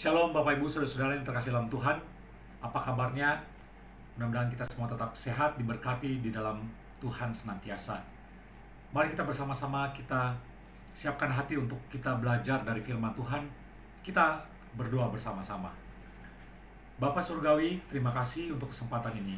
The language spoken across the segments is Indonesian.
Shalom Bapak Ibu Saudara-saudara yang terkasih dalam Tuhan. Apa kabarnya? Mudah-mudahan kita semua tetap sehat, diberkati di dalam Tuhan senantiasa. Mari kita bersama-sama kita siapkan hati untuk kita belajar dari firman Tuhan. Kita berdoa bersama-sama. Bapa Surgawi, terima kasih untuk kesempatan ini.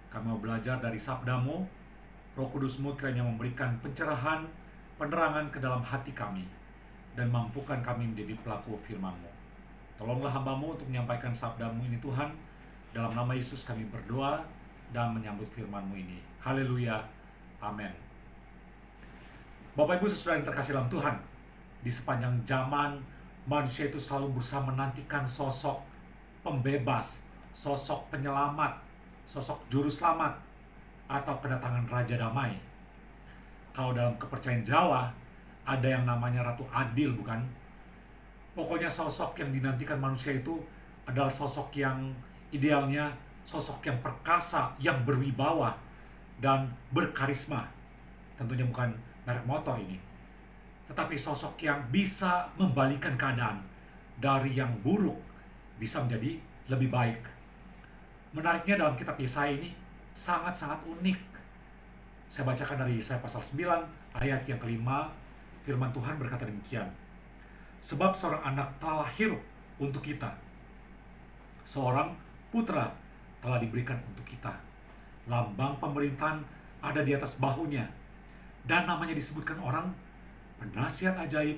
Kami mau belajar dari sabdamu. Roh Kudus-Mu kiranya memberikan pencerahan, penerangan ke dalam hati kami, dan mampukan kami menjadi pelaku firman-Mu. Tolonglah hamba-Mu untuk menyampaikan sabda-Mu ini Tuhan. Dalam nama Yesus kami berdoa dan menyambut firman-Mu ini. Haleluya. Amin. Bapak Ibu saudara yang terkasih dalam Tuhan, di sepanjang zaman manusia itu selalu berusaha menantikan sosok pembebas, sosok penyelamat, sosok juru selamat, atau kedatangan Raja Damai. Kalau dalam kepercayaan Jawa, ada yang namanya Ratu Adil, bukan? Pokoknya sosok yang dinantikan manusia itu adalah sosok yang idealnya, sosok yang perkasa, yang berwibawa, dan berkarisma. Tentunya bukan merek motor ini, tetapi sosok yang bisa membalikan keadaan dari yang buruk bisa menjadi lebih baik. Menariknya dalam kitab Yesaya ini sangat-sangat unik. Saya bacakan dari Yesaya pasal 9 ayat yang kelima. Firman Tuhan berkata demikian. Sebab seorang anak telah lahir untuk kita, seorang putra telah diberikan untuk kita. Lambang pemerintahan ada di atas bahunya, dan namanya disebutkan orang Penasihat Ajaib,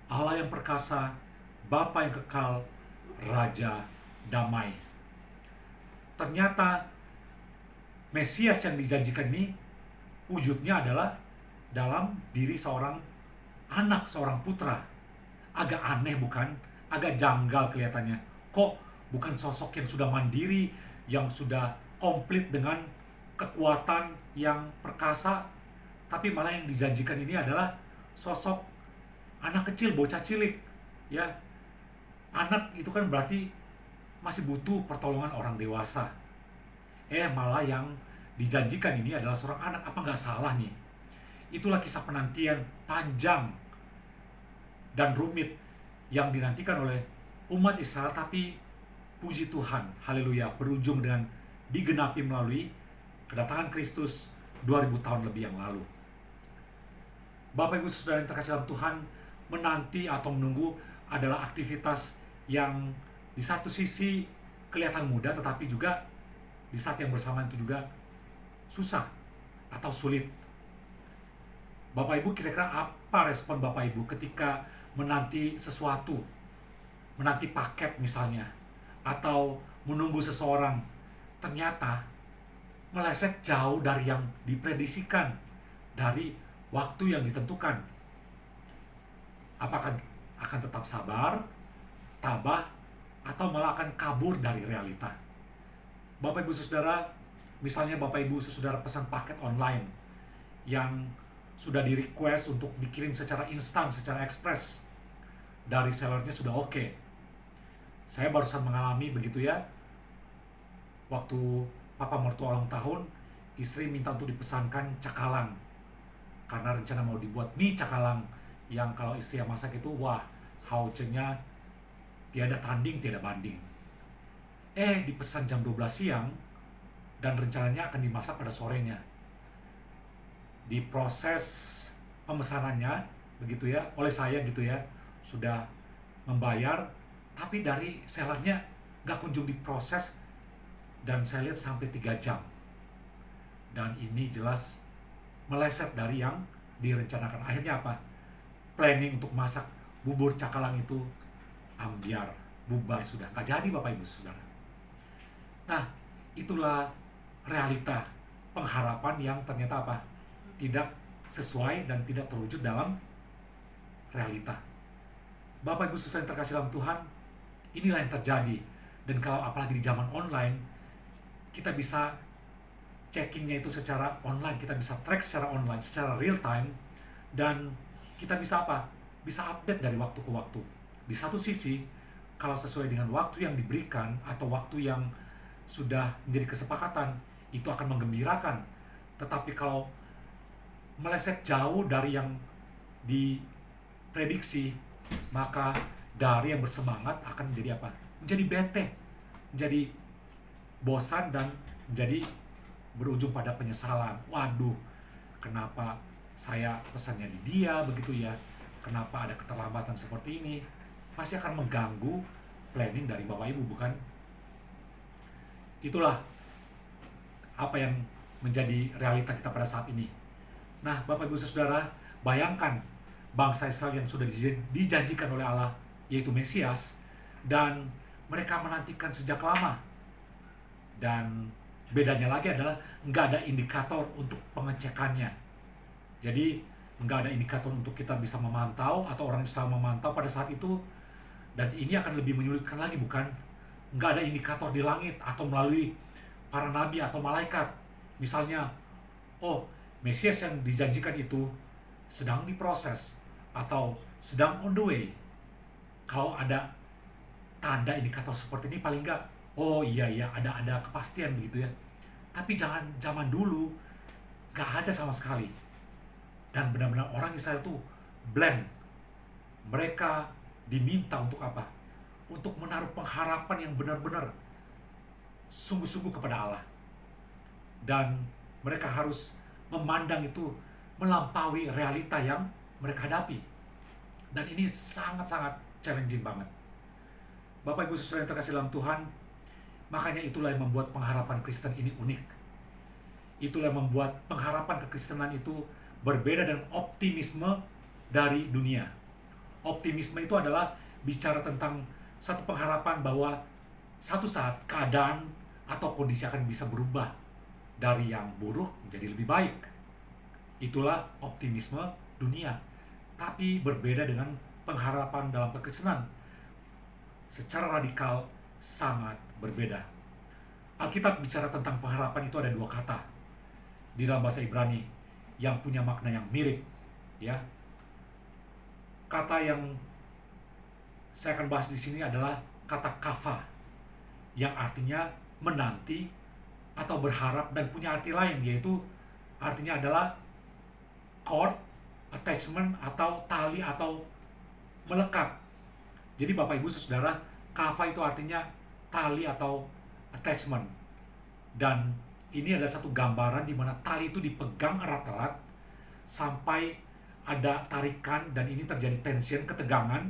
Allah yang perkasa, Bapa yang kekal, Raja Damai. Ternyata Mesias yang dijanjikan ini wujudnya adalah dalam diri seorang anak, seorang putra. Agak aneh bukan? Agak janggal kelihatannya. Kok bukan sosok yang sudah mandiri, yang sudah komplit dengan kekuatan yang perkasa, tapi malah yang dijanjikan ini adalah sosok anak kecil, bocah cilik. Ya, anak itu kan berarti masih butuh pertolongan orang dewasa. Malah yang dijanjikan ini adalah seorang anak. Apa nggak salah nih? Itulah kisah penantian panjang dan rumit yang dinantikan oleh umat Israel, tapi puji Tuhan, haleluya, berujung dengan digenapi melalui kedatangan Kristus 2000 tahun lebih yang lalu. Bapak Ibu saudara yang terkasih dalam Tuhan, menanti atau menunggu adalah aktivitas yang di satu sisi kelihatan mudah, tetapi juga di saat yang bersamaan itu juga susah atau sulit. Bapak Ibu, kira-kira apa respon Bapak Ibu ketika menanti sesuatu, menanti paket misalnya, atau menunggu seseorang, ternyata meleset jauh dari yang diprediksikan, dari waktu yang ditentukan? Apakah akan tetap sabar, tabah, atau malah akan kabur dari realita? Bapak Ibu saudara, misalnya Bapak Ibu saudara pesan paket online yang sudah di request untuk dikirim secara instan, secara ekspres, dari sellernya sudah oke. Saya barusan mengalami begitu ya. Waktu papa mertua ulang tahun, istri minta untuk dipesankan cakalang, karena rencana mau dibuat mie cakalang yang kalau istri yang masak itu, wah, haucenya tiada tanding, tiada banding. Dipesan jam 12 siang, dan rencananya akan dimasak pada sorenya. Di proses pemesanannya, begitu ya, oleh saya gitu ya, sudah membayar, tapi dari sellernya nggak kunjung diproses, dan saya lihat sampai 3 jam. Dan ini jelas meleset dari yang direncanakan. Akhirnya apa? Planning untuk masak bubur cakalang itu ambiar, bubar sudah. Nggak jadi Bapak Ibu saudara. Nah, itulah realita pengharapan yang ternyata apa? Tidak sesuai dan tidak terwujud dalam realita. Bapak Ibu saudara yang terkasih dalam Tuhan, inilah yang terjadi. Dan kalau apalagi di zaman online, kita bisa checkingnya itu secara online, kita bisa track secara online, secara real time, dan kita bisa apa? Bisa update dari waktu ke waktu. Di satu sisi, kalau sesuai dengan waktu yang diberikan atau waktu yang sudah menjadi kesepakatan, itu akan menggembirakan. Tetapi kalau meleset jauh dari yang diprediksi, maka dari yang bersemangat akan menjadi apa? Menjadi bete, menjadi bosan, dan menjadi berujung pada penyesalan. Waduh, kenapa saya pesannya di dia begitu ya? Kenapa ada keterlambatan seperti ini? Pasti akan mengganggu planning dari Bapak Ibu, bukan? Itulah apa yang menjadi realita kita pada saat ini. Nah, Bapak Ibu Saudara, bayangkan bangsa Israel yang sudah dijanjikan oleh Allah, yaitu Mesias, dan mereka menantikan sejak lama. Dan bedanya lagi adalah nggak ada indikator untuk pengecekannya. Jadi nggak ada indikator untuk kita bisa memantau atau orang Islam memantau pada saat itu. Dan ini akan lebih menyulitkan lagi, bukan? Nggak ada indikator di langit atau melalui para nabi atau malaikat. Misalnya, oh, Mesias yang dijanjikan itu sedang diproses atau sedang on the way. Kalau ada tanda indikator seperti ini, paling nggak, oh iya ada kepastian begitu ya. Tapi jangan zaman dulu, nggak ada sama sekali. Dan benar-benar orang Israel itu blank. Mereka diminta untuk apa? Untuk menaruh pengharapan yang benar-benar sungguh-sungguh kepada Allah. Dan mereka harus memandang itu melampaui realita yang mereka hadapi. Dan ini sangat-sangat challenging banget. Bapak Ibu Saudara yang terkasih dalam Tuhan, makanya itulah yang membuat pengharapan Kristen ini unik. Itulah yang membuat pengharapan kekristenan itu berbeda dengan optimisme dari dunia. Optimisme itu adalah bicara tentang satu pengharapan bahwa satu saat keadaan atau kondisi akan bisa berubah dari yang buruk menjadi lebih baik. Itulah optimisme dunia. Tapi berbeda dengan pengharapan dalam kekristenan. Secara radikal sangat berbeda. Alkitab bicara tentang pengharapan itu ada dua kata di dalam bahasa Ibrani yang punya makna yang mirip, ya. Kata yang saya akan bahas di sini adalah kata kafa, yang artinya menanti atau berharap, dan punya arti lain, yaitu artinya adalah cord, attachment, atau tali atau melekat. Jadi Bapak Ibu Saudara, kafa itu artinya tali atau attachment. Dan ini adalah satu gambaran di mana tali itu dipegang erat-erat sampai ada tarikan, dan ini terjadi tension, ketegangan,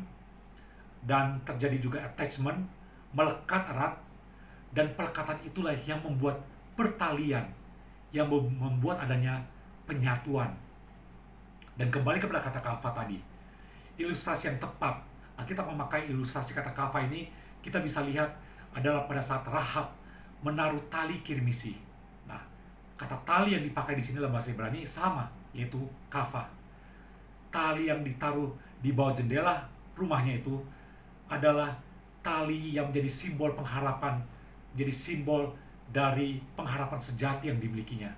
dan terjadi juga attachment, melekat erat, dan pelekatan itulah yang membuat pertalian, yang membuat adanya penyatuan. Dan kembali kepada kata kafa tadi, ilustrasi yang tepat, kita memakai ilustrasi kata kafa ini, kita bisa lihat adalah pada saat Rahab menaruh tali kirmisi. Nah, kata tali yang dipakai di sini dalam bahasa Ibrani sama, yaitu kafa. Tali yang ditaruh di bawah jendela rumahnya itu adalah tali yang menjadi simbol pengharapan, menjadi simbol dari pengharapan sejati yang dimilikinya.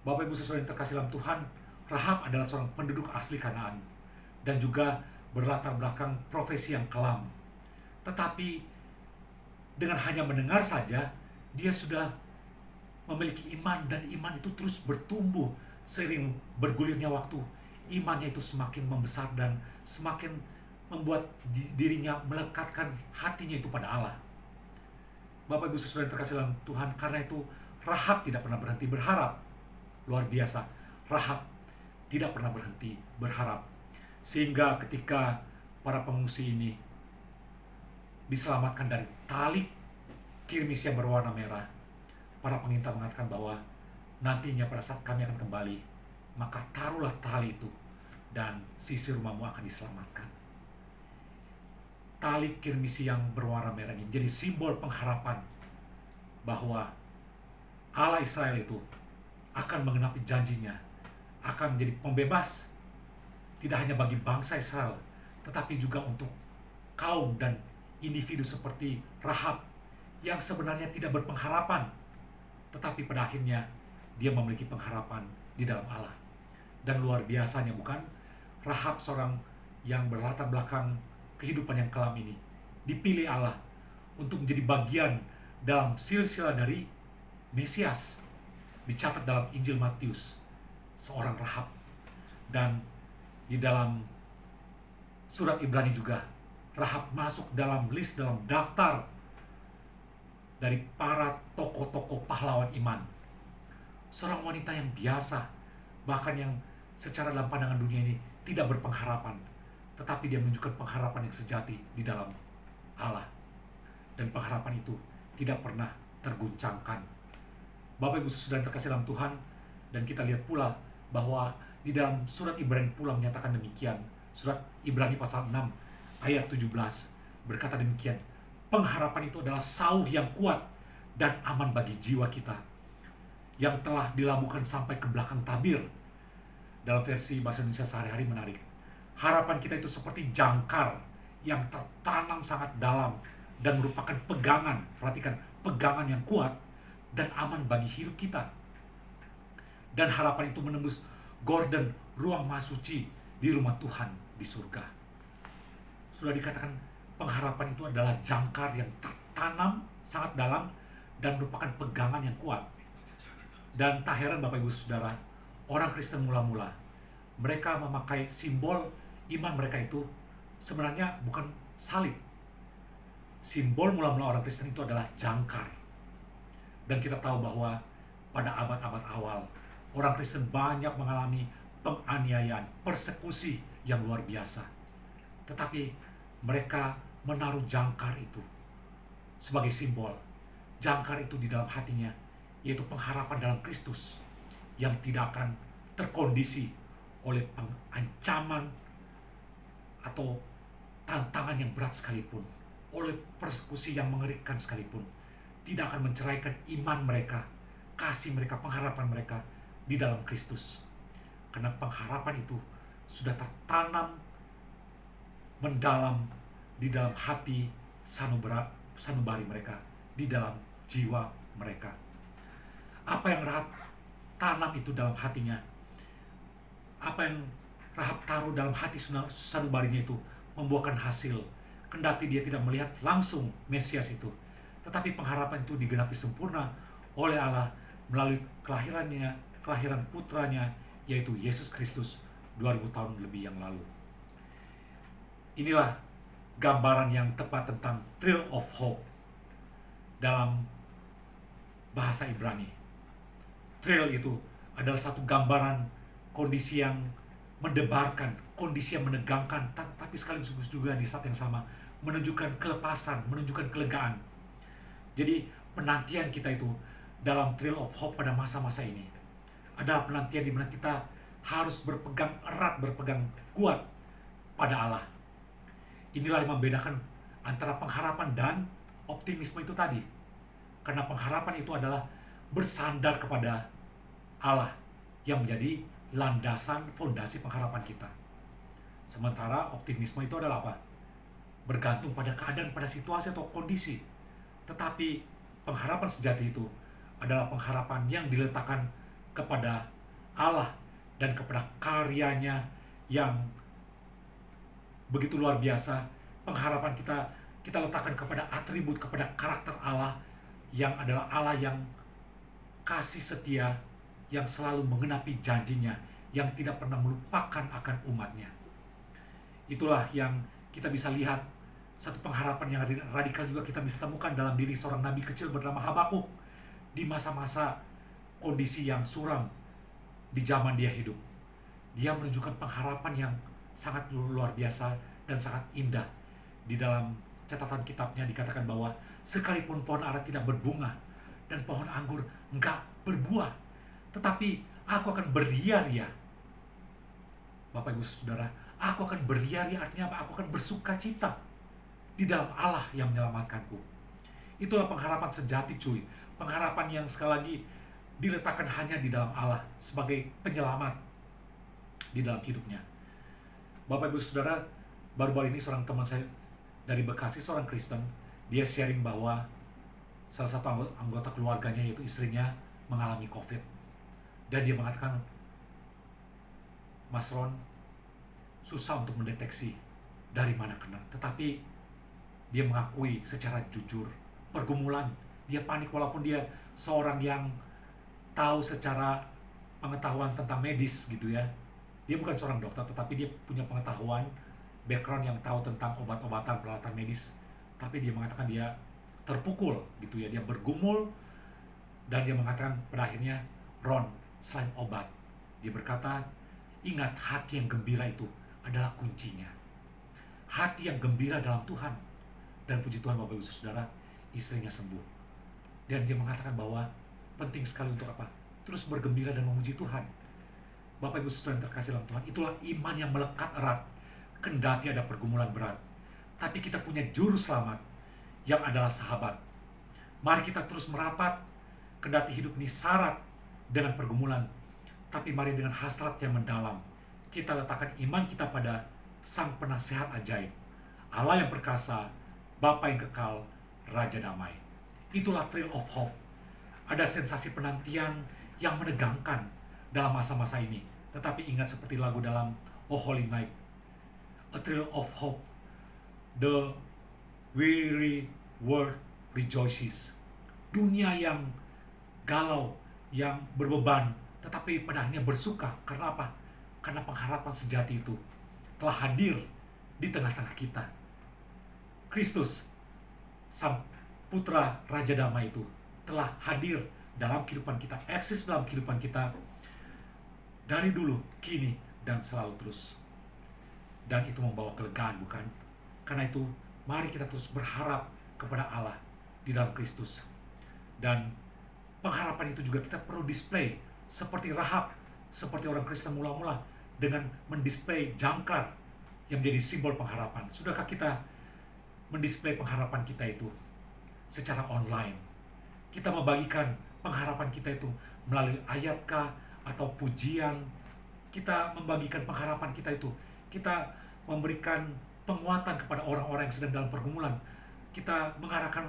Bapak Ibu Saudara yang terkasih dalam Tuhan, Rahab adalah seorang penduduk asli Kanaan dan juga berlatar belakang profesi yang kelam. Tetapi dengan hanya mendengar saja, dia sudah memiliki iman, dan iman itu terus bertumbuh seiring bergulirnya waktu. Imannya itu semakin membesar dan semakin membuat dirinya melekatkan hatinya itu pada Allah. Bapak Ibu Saudara yang terkasih dalam Tuhan, karena itu Rahab tidak pernah berhenti berharap. Luar biasa, Rahab tidak pernah berhenti berharap. Sehingga ketika para pengungsi ini diselamatkan dari tali kirmis yang berwarna merah, para pengintai mengatakan bahwa nantinya pada saat kami akan kembali, maka taruhlah tali itu dan sisi rumahmu akan diselamatkan. Tali kirmisi yang berwarna merah ini menjadi simbol pengharapan bahwa Allah Israel itu akan menggenapi janjinya, akan menjadi pembebas tidak hanya bagi bangsa Israel, tetapi juga untuk kaum dan individu seperti Rahab yang sebenarnya tidak berpengharapan, tetapi pada akhirnya dia memiliki pengharapan di dalam Allah. Dan luar biasanya, bukan? Rahab, seorang yang berlatar belakang kehidupan yang kelam ini, dipilih Allah untuk menjadi bagian dalam silsilah dari Mesias. Dicatat dalam Injil Matius, seorang Rahab. Dan di dalam surat Ibrani juga Rahab masuk dalam list, dalam daftar dari para tokoh-tokoh pahlawan iman. Seorang wanita yang biasa, bahkan yang secara dalam pandangan dunia ini tidak berpengharapan, tetapi dia menunjukkan pengharapan yang sejati di dalam Allah. Dan pengharapan itu tidak pernah terguncangkan. Bapak Ibu Saudara terkasih dalam Tuhan, dan kita lihat pula bahwa di dalam surat Ibrani pula menyatakan demikian. Surat Ibrani pasal 6 ayat 17 berkata demikian, pengharapan itu adalah sauh yang kuat dan aman bagi jiwa kita, yang telah dilabuhkan sampai ke belakang tabir. Dalam versi bahasa Indonesia sehari-hari menarik. Harapan kita itu seperti jangkar yang tertanam sangat dalam dan merupakan pegangan, perhatikan, pegangan yang kuat dan aman bagi hidup kita. Dan harapan itu menembus gorden ruang maha suci di rumah Tuhan di surga. Sudah dikatakan pengharapan itu adalah jangkar yang tertanam sangat dalam dan merupakan pegangan yang kuat. Dan tak heran Bapak Ibu Saudara, orang Kristen mula-mula, mereka memakai simbol iman mereka itu sebenarnya bukan salib. Simbol mula-mula orang Kristen itu adalah jangkar. Dan kita tahu bahwa pada abad-abad awal, orang Kristen banyak mengalami penganiayaan, persekusi yang luar biasa. Tetapi mereka menaruh jangkar itu sebagai simbol. Jangkar itu di dalam hatinya, yaitu pengharapan dalam Kristus yang tidak akan terkondisi oleh ancaman atau tantangan yang berat sekalipun, oleh persekusi yang mengerikan sekalipun, tidak akan menceraikan iman mereka, kasih mereka, pengharapan mereka di dalam Kristus. Karena pengharapan itu sudah tertanam mendalam di dalam hati sanubari mereka, di dalam jiwa mereka. Apa yang Rahab tanam itu dalam hatinya, apa yang Rahab taruh dalam hati sanubarinya itu membuahkan hasil. Kendati dia tidak melihat langsung Mesias itu, tetapi pengharapan itu digenapi sempurna oleh Allah melalui kelahiran putranya, yaitu Yesus Kristus 2000 tahun lebih yang lalu. Inilah gambaran yang tepat tentang Thrill of Hope dalam bahasa Ibrani. Thrill itu adalah satu gambaran kondisi yang mendebarkan, kondisi yang menegangkan, tapi sekaligus juga di saat yang sama menunjukkan kelepasan, menunjukkan kelegaan. Jadi penantian kita itu dalam Thrill of Hope pada masa-masa ini adalah penantian di mana kita harus berpegang erat, berpegang kuat pada Allah. Inilah yang membedakan antara pengharapan dan optimisme itu tadi. Karena pengharapan itu adalah bersandar kepada Allah yang menjadi landasan, fondasi pengharapan kita. Sementara optimisme itu adalah apa? Bergantung pada keadaan, pada situasi atau kondisi. Tetapi pengharapan sejati itu adalah pengharapan yang diletakkan kepada Allah dan kepada karyanya yang begitu luar biasa. Pengharapan kita letakkan kepada atribut, kepada karakter Allah yang adalah Allah yang kasih setia, yang selalu mengenapi janjinya, yang tidak pernah melupakan akan umatnya. Itulah yang kita bisa lihat, satu pengharapan yang radikal juga kita bisa temukan dalam diri seorang nabi kecil bernama Habakuk di masa-masa kondisi yang suram di zaman dia hidup. Dia menunjukkan pengharapan yang sangat luar biasa dan sangat indah. Di dalam catatan kitabnya dikatakan bahwa sekalipun pohon ara tidak berbunga dan pohon anggur enggak berbuah, tetapi aku akan beria-ria. Bapak Ibu Saudara, aku akan beria-ria artinya apa? Aku akan bersuka cita di dalam Allah yang menyelamatkanku. Itulah pengharapan sejati, cuy. Pengharapan yang sekali lagi diletakkan hanya di dalam Allah sebagai penyelamat di dalam hidupnya. Bapak Ibu Saudara, baru-baru ini seorang teman saya dari Bekasi, seorang Kristen, dia sharing bahwa salah satu anggota keluarganya, yaitu istrinya, mengalami COVID. Dan dia mengatakan, Mas Ron, susah untuk mendeteksi dari mana kena. Tetapi dia mengakui secara jujur, pergumulan, dia panik walaupun dia seorang yang tahu secara pengetahuan tentang medis gitu ya. Dia bukan seorang dokter, tetapi dia punya pengetahuan background yang tahu tentang obat-obatan, peralatan medis, tapi dia mengatakan dia terpukul gitu ya, dia bergumul, dan dia mengatakan pada akhirnya, Ron, selain obat, dia berkata, ingat hati yang gembira itu adalah kuncinya. Hati yang gembira dalam Tuhan. Dan puji Tuhan Bapak Ibu Saudara, istrinya sembuh. Dan dia mengatakan bahwa penting sekali untuk apa? Terus bergembira dan memuji Tuhan. Bapak Ibu Saudara yang terkasih dalam Tuhan, itulah iman yang melekat erat, kendati ada pergumulan berat. Tapi kita punya juru selamat yang adalah sahabat. Mari kita terus merapat, kendati hidup ini syarat dengan pergumulan, tapi mari dengan hasrat yang mendalam, kita letakkan iman kita pada Sang Penasehat ajaib, Allah yang perkasa, Bapa yang kekal, Raja damai. Itulah thrill of hope. Ada sensasi penantian yang menegangkan dalam masa-masa ini. Tetapi ingat seperti lagu dalam Oh Holy Night, a thrill of hope. The weary world rejoices. Dunia yang galau, yang berbeban, tetapi pada akhirnya bersuka. Karena apa? Karena pengharapan sejati itu telah hadir di tengah-tengah kita. Kristus, Sang Putra Raja Damai itu telah hadir dalam kehidupan kita, eksis dalam kehidupan kita dari dulu, kini, dan selalu terus. Dan itu membawa kelegaan, bukan? Karena itu, mari kita terus berharap kepada Allah di dalam Kristus. Dan pengharapan itu juga kita perlu display seperti Rahab, seperti orang Kristen mula-mula, dengan mendisplay jangkar yang menjadi simbol pengharapan. Sudahkah kita mendisplay pengharapan kita itu secara online? Kita membagikan pengharapan kita itu melalui ayatkah atau pujian? Kita membagikan pengharapan kita itu, kita memberikan penguatan kepada orang-orang yang sedang dalam pergumulan. Kita mengarahkan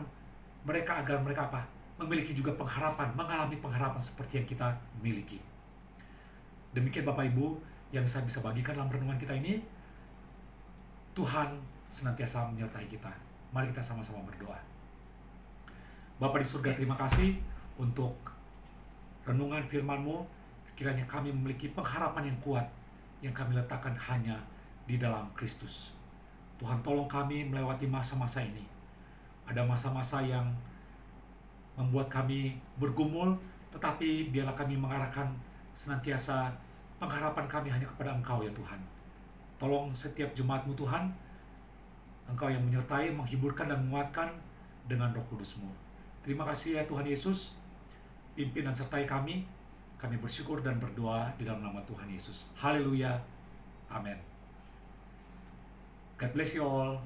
mereka agar mereka apa? Memiliki juga pengharapan, mengalami pengharapan seperti yang kita miliki. Demikian Bapak Ibu yang saya bisa bagikan dalam renungan kita ini. Tuhan senantiasa menyertai kita. Mari kita sama-sama berdoa. Bapa di surga, terima kasih untuk renungan firman-Mu. Kiranya kami memiliki pengharapan yang kuat yang kami letakkan hanya di dalam Kristus. Tuhan, tolong kami melewati masa-masa ini. Ada masa-masa yang membuat kami bergumul, tetapi biarlah kami mengarahkan senantiasa pengharapan kami hanya kepada Engkau ya Tuhan. Tolong setiap jemaat-Mu Tuhan, Engkau yang menyertai, menghiburkan dan menguatkan dengan Roh Kudus-Mu. Terima kasih ya Tuhan Yesus, pimpin dan sertai kami. Kami bersyukur dan berdoa di dalam nama Tuhan Yesus. Haleluya. Amin. God bless you all.